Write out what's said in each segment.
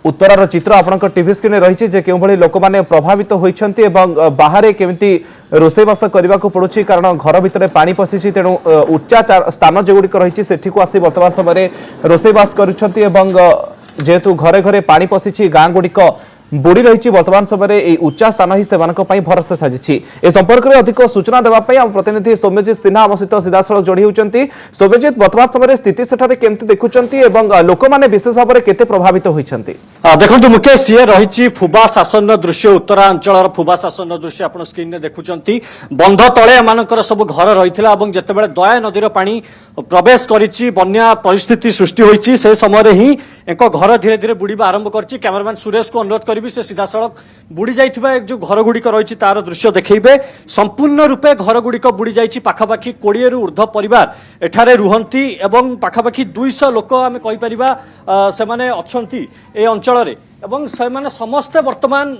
उत्तरार चित्र आपंक TV screen रही जे क्यों लोक मैंने प्रभावित होती बाहर केमी रोषेईबास करने को पड़ुछि कारण घर भितर पानी पशिछि तेणु उच्चा स्थान जोगुड़िक रही से आसी बर्तमान समय रोषेईबास करेतु घरे घरे पानी पशिछि गाँ गुड़िक बुड़ी रही वर्तमान समय उच्चा स्थान ही से भरोसा साजिछि। ए संपर्क में अधिक सूचना देवाई आम प्रतिनिधि सौम्यजित सिन्हा आम सहित सीधा सड़क जोड़ी होती। सौम्यजित वर्तमान समय स्थिति सेठारे केमती देखुंट लोक मैंने विशेष भाव में केते प्रभावित होइछन्ति? देखो मुकेश ये रही फुबा शासन दृश्य उत्तरांचल फुबा शासन दृश्य आप स्क्रीन में देखुंट बंध तले एमानकर सब घर रही जितेबाला दया नदीर पानी प्रवेश करिछि बन्या परिस्थिति सृष्टि होइछि से समय ही एक घर धीरे धीरे बुड़ीबा आरंभ करछि। कैमरामैन सुरेश को अनुरोध करी से सीधा सड़क बुड़ी जाइथिबा एक जो घर गुड़िक रही तार दृश्य देखैबे। संपूर्ण रूपे घर गुड़िक बुड़ी जाइछि पाखापाखि 20 रु ऊर्ध्व परिवार एठारे रुहंती एवं पाखापाखि 200 लोक आमे कहि परिबा से माने अछंती ए अंचल रे एवं से माने समस्ते वर्तमान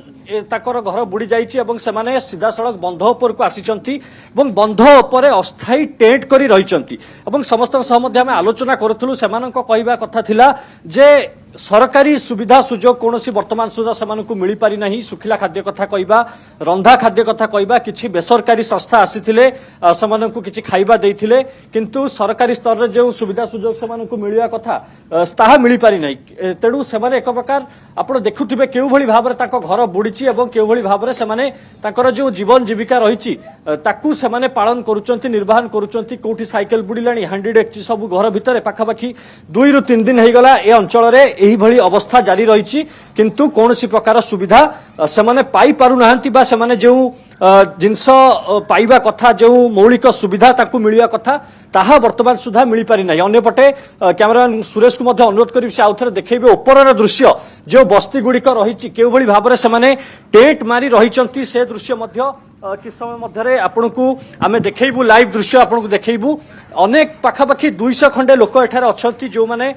ताकर घर बुड़ी जाइछि एवं से माने सीधा सड़क बंध उपर को आसीचंती एवं बंध उपर अस्थायी टेंट करी रहिचंती एवं समस्त सह मध्ये आमे आलोचना करथुलु सेमानक कहिबा कथा थिला जे सरकारी सुविधा सुजोग कौन वर्तमान सुधा से मिल पारि नहीं। सुखिला खाद्य कथा कहवा रंधा खाद्य कथा कहवा किसी बेसरकारी संस्था आसीथिले सेमानकु किछि खाइबा देइथिले किंतु सरकारी स्तर रे जो सुविधा सुजोग सेमानकु मिलिया कथा ताहा मिल पारि नहीं। तेणु सेमाने एक प्रकार आपण देखुथिबे केउ भली भाबरे ताको घर बुड़ीची एवं केउ भली भाबरे सेमाने ताकर जो जीवन जीविका रहिची ताकू सेमाने पालन करूचंती निर्वाहन करूचंती। कोठी साइकेल बुड़ीलाणी हांडी डेक्ची सब घर भितर पाखापाखि 2 रु 3 दिन हेगला ए अंचल रे एही भली अवस्था जारी रही किंतु कौन सी प्रकार सुविधा सेमाने पाई पारु नाहंती बा सेमाने जो जिनस पाइबा कथा जो मौलिक सुविधा ताकू मिलिया कथा ताहा वर्तमान सुधा मिल पारि नहीं। अन्यपटे कैमरामैन सुरेश को मध्य अनुरोध करी से आउथरे देखैबे ऊपर दृश्य जो बस्ती गुड़िक रही केउ भली भाबरे सेमाने टेंट मारी रहिचंती से दृश्य मध्य कि समय मध्य आपको आम देखू लाइव दृश्य आपको देखू अनेक पाखापाखि 200 खंडे लोक एठार अच्छा जो मैंने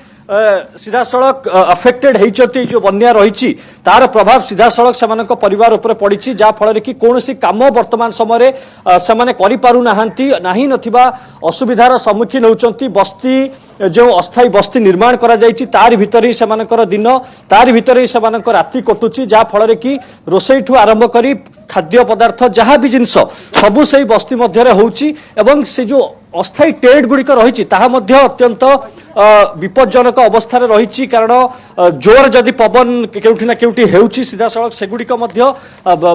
सीधा सड़क अफेक्टेड होती जो बन्या रही तार प्रभाव सीधा सड़क से परिवार उपर पड़ी जहाँ फल कि कौन काम वर्तमान समय से नहीं नथिबा असुविधार सम्मुखीन होती। बस्ती जो अस्थायी बस्ती निर्माण करा जायछि तार भितर ही सेमानकर दिन तार भितर ही सेमानकर राति कटुची जहाँ फल कि रोषेई ठू आरंभ करी खाद्य पदार्थ जहाँ भी जिनस सबू से बस्ती मध्य होउछि एवं से जो अस्थायी टेंट गुड़िक रही अत्यंत विपज्जनक अवस्था रही कारण जोर जदि पवन केउठी ना केउठी हेउछि सीधा सड़क सेगुड़िक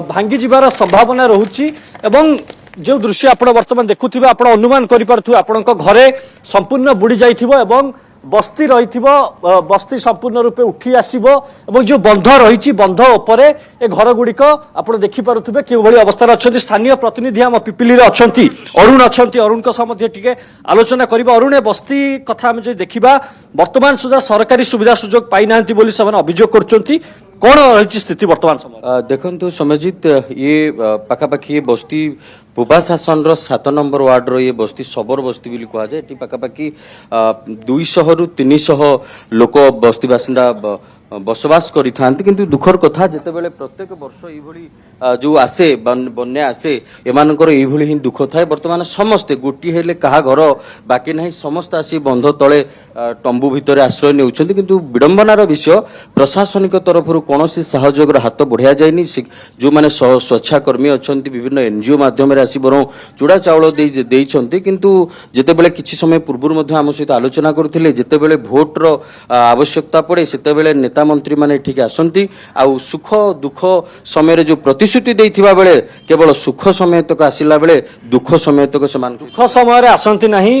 भांगी जिबार संभावना रहुछि एवं जो दृश्य आप वर्तमान देखुथिबे आप अनुमान करि पारथुबे आपनक घरे संपूर्ण बुड़ी जाइथिबो एवं बस्ती रही बस्ती संपूर्ण रूपे उठी आसब और जो बंध रही बंध उपर ए घर गुड़िक आप देखिपे क्यों भली अवस्था अच्छा। स्थानीय प्रतिनिधि आम पिपिली अच्छा अरुण अच्छा अरुण टे आलोचना करवा। अरुण ए बस्ती कथा आम जो देखा वर्तमान सुधा सरकारी सुविधा सुजोग पाई ना अभियोग कर कौन रही स्थिति वर्तमान समय? देखु समजित ये पाखापाखि ये बस्ती पुबा शासन 7 नंबर वार्ड रो ये बस्ती सबର बस्ती बोली कह जाए। पाखापाखि 200 रु 300 लोक बस्ती बासिंदा बसवास करिथांती किंतु दुखर कथा जेते बेले प्रत्येक वर्ष एभली जो आसे बन्या आसे एमानकर एभली ही दुख थाए। वर्तमान समस्ते गोटी हेले कहा घर बाकी नहीं समस्त आसी बंध तले तंबू भितर आश्रय नेउछंती किंतु विडंबनार विषय प्रशासनिक तरफ कौन सहयोग हाथ बढ़िया जाएनी। जो माने स्वेच्छाकर्मी अछंती विभिन्न एनजीओ माध्यम आसी बर चूड़ा चाउल देइछंती किंतु जेते बेले किछि समय पूर्व मध्य आम सहित आलोचना करथिले जेते बेले भोट रो आवश्यकता पड़े सेते बेले नेता मंत्री माने ठीक आसंती आउ सुख दुख समय जो प्रतिश्रुति देइथिबा बेले केवल सुख समय तक आसिला बेले दुख समय तक समान दुख समय रे आसंती नहीं।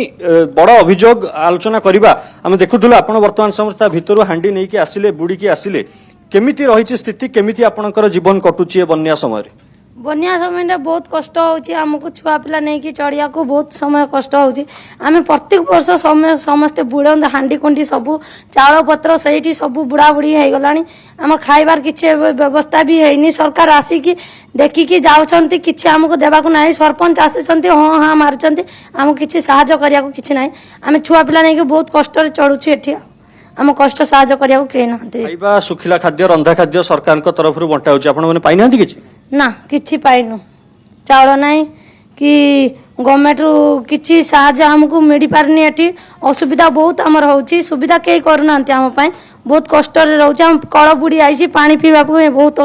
बड़ अभियोग आलोचना करबा आम देखुथुलु आपण वर्तमान समय भितर हांडी नहीं कि आसिले बुड़ी की आसिले केमिति रही स्थिति केमिति आपणकर जीवन कटुची बन्या समय रे? बन्या समय बहुत कष्ट होमको छुआ पिला नहीं कि चढ़िया को बहुत समय कष्ट होमें प्रत्येक वर्ष समय समस्ते बुड़ हांडी कुंडी सबू चाउल पत्र से सबू बुड़ा बुड़ी हो गला आम खाइबार किसी व्यवस्था भी है सरकार आसिकी देखिकी जाऊँच कि आमको देवाक ना सरपंच आसी हाँ हाँ मार्च आमको किसी साहाय्य करने को किसी ना आम छुआ पिला नहीं बहुत कष्ट चढ़ुची एठी आम कष्ट साहाय्य करने को कहीं ना। सुखिला खाद्य रंधा खाद्य सरकार तरफ बंटा होने पाई ना कि ना किछि पाइनु चाउल नाई कि गवर्नमेंट रु किछि साहाय्य हमको मिल पारनी एठी असुविधा बहुत आमर होची सुविधा कई करना आम पाई बहुत कष्ट रोचे हम कल बुड़ी आई पानी पीवा बहुत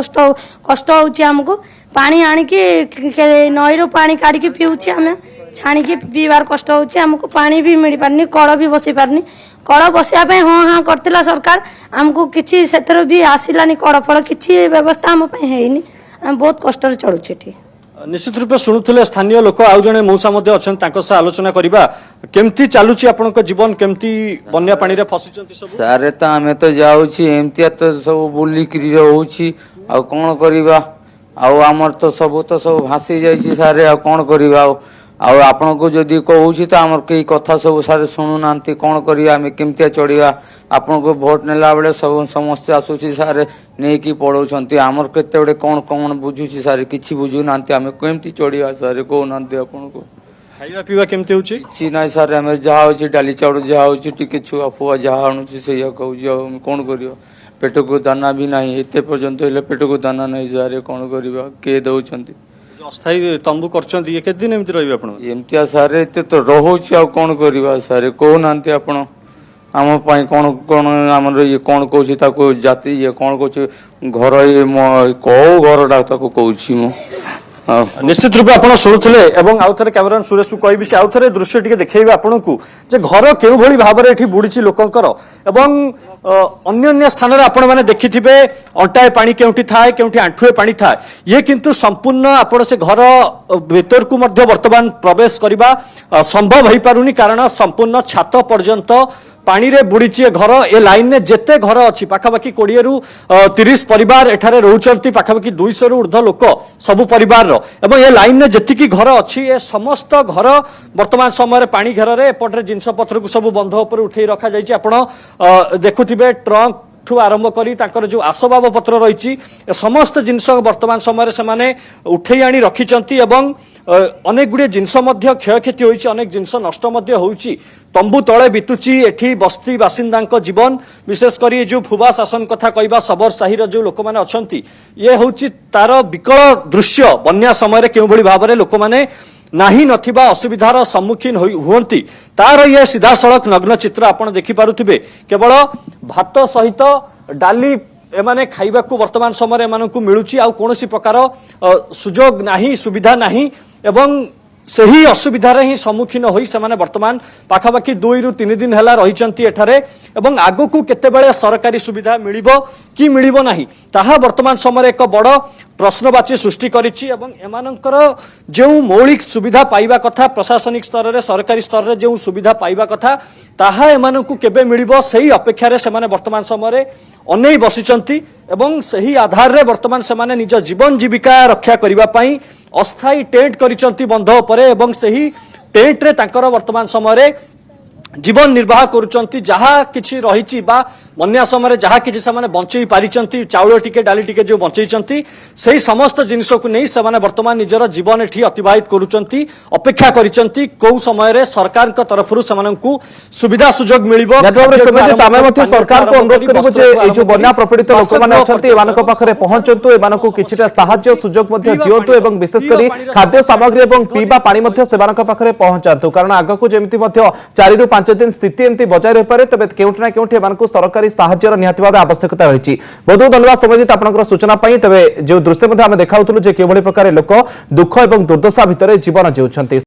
कष्ट होमको पानी आणिकी नईर पानी काढ़ी पीऊँ आम छाणिकी पीबार कष्ट होमको पानी भी मिल पारनी कल भी बसई पारनी कल बसापी हाँ हाँ करता सरकार आमको किसी से भी आसलानी कड़ फड़ किसी व्यवस्था आम आम बहुत कष्ट चलुचे। निश्चित रूपे शुणुले स्थानीय लोक आउ जने मौसा अच्छा आलोचना करवा केमती चलुची आपन जीवन केमती बन्या पानी रे फसिचंती सब सारे तो आमे तो जाउची एमतिया तो सब बुली करी रहउची आ कोन करबा आमर तो सब भासी जाइछि सारे आ कोन करबा आपण को जदि कहूची तो आमर कई कथा सब सारे सुनु नांती कोन करिया आमे केमतिया चढ़िया आपण को वोट नेला बेले सब समस्त आसुची सारे नै की पड़ौछंती आमर केते बडे कोन कोन बुझुची सारे किछि बुझु नांती आमे केमती चढ़िया सारे को नांती आपण को खाइबा पीवा केमती होची छि नै सारे आमे जहा होची डाली चाउर जहा होची टिके छुआ फुआ जहा आणुची सेया कहूची हम कोन करियो पेट को दाना भी नहीं एते पर्यंत हेले पेट को दाना नहीं सारे कोन करिबा के दउछंती अस्थायी तंबू करछंती ये केते दिन एमती रहबे आपण एमतिया सारे एते तो रहउची आ कोन करिबा सारे को नांती आपण आम पाई कोन कोन हमर ये कोन कहूची ताको जाति ये कोन कहूची घर ये को घरडा ताको कहूची मो निश्चित रूपे आपण शुणुले एवं आउ थे कैमरा सुरेश को कहबी से आउ थे दृश्य टिके देखैबे आपन को जे घर केउ भली भाबरे एठी बुडीची लोकंकर एवं अन्य स्थान रे आपण माने देखिथिबे अंटाए पानी केउठी थाए केउठी आंठुए पानी थाए ये किंतु संपूर्ण आपण से घर भीतर को मध्य वर्तमान प्रवेश करबा संभव होई पारुनी कारण संपूर्ण छात पर्यंत पानी रे बुड़ीची घर ए लाइन ने जेते घर अच्छी पाखापाखि 20 रु 30 परिवार एठारे रहउचंती पाखापाखि 200 रु ऊर्ध्व लोक सबु परिवार रो एवं ए लाइन ने जेतिकी घर अच्छी ए समस्त घर वर्तमान समय पानी घेर रे एपटरे जिनस पत्र को सब बंध ऊपर उठेई रखा जायछि आपण देखुथिबे ट्रंक ठू आरंभ करी ताकर जो आसबाब पत्र रही समस्त जिनस वर्तमान समय से माने उठेई आनी रखिचंती एवं अनेक गुड़े जिनस मध्य क्षयक्षति होइछि अनेक जिनस नष्ट मध्य होइछि तंबू तले बितुची एठी बस्ती बासिंदांक जीवन विशेष करी जो फुबा शासन कथा कहबा सबर साहिर जो लोक माने अछंती ये होउछि तार विकल दृश्य बन्या समय केउ भली भाबरे लोक माने नाही नथिबा असुविधार सम्मुखीन हुअंती तार ये सीधा सड़क नग्न चित्र आपण देखि पारुथिबे केवल भात सहित डाली एमाने खाइबा को वर्तमान समय एमानकु मिलुची आ कोनोसी प्रकार सुजोग नाही सुविधा नाही एवं सही असुविधार ही सम्मुखीन होई सेमाने वर्तमान पाखापाखि 2 रु 3 दिन हैला रहिचंती एठारे एवं आगो को केतेबेले सरकारी सुविधा मिलिबो कि मिलिबो नाही ताहा वर्तमान समय एक बड़ प्रश्नवाची सृष्टि करिछि एवं एमानंकर जो मौलिक सुविधा पाइबा कथा प्रशासनिक स्तर रे सरकारी स्तर रे जो सुविधा पाइबा कथा ताहा एमानंकु केबे मिलिबो सही अपेक्षा रे सेमाने वर्तमान समय अनै बसिचंती एवं सही आधार रे वर्तमान सेमाने निज जीवन जीविका रक्षा करिबा पई अस्थायी टेंट करिचंती बंध उपरे एवं सही टेंट रे तांकर वर्तमान समय जीवन निर्वाह करुचंती जहा किछि रहिछि बा बन्या समय जहा किछि समाने बंचई पारिचंती चाउल टिके डाली टिके जो बंचईचंती सेही समस्त जिनिस को नै समाने वर्तमान निजर जीवन एठी अतिबाहित करुचंती अपेक्षा करिचंती को समय रे सरकार का तरफ रु समानंकु सुविधा सुजोग मिलिबो तमे मध्य सरकार को अनुरोध करबो जे ए जो बन्या प्रपीड़ित लोक माने अछंती एमानक पाखरे पहुंचंतु एमानकु किछिटा सहाय्य सुजोग मध्य दियंतु एवं विशेष करी खाद्य सामग्री एवं पीबा पानी मध्य सेमानक पाखरे पहुंचंतु कारण आगकु जेमिति मध्य 4 रु 5 दिन स्थिति एमती बजाय रहि पारे तबे केउठना केउठी एमानकु सरकारी साहाय्यर निहाती भाबे आवश्यकता रहिछि। बहुत बहुत धन्यवाद समजित आपनकर सूचना पई तबे जो दृश्य मध्ये हम देखाउतलु जे केवली प्रकार लोक दुख एवं दुर्दशा भितरे जीवन जीउछंती।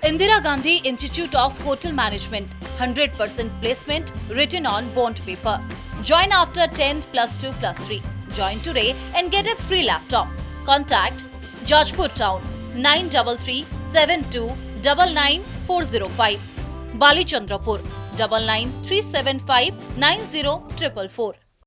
Indira Gandhi Institute of Hotel Management, 100% placement written on bond paper. Join after 10th +2 +3. Join today and get a free laptop. Contact Jajpur Town 933 72 99405. Bali Chandrapur 99 375 90 444.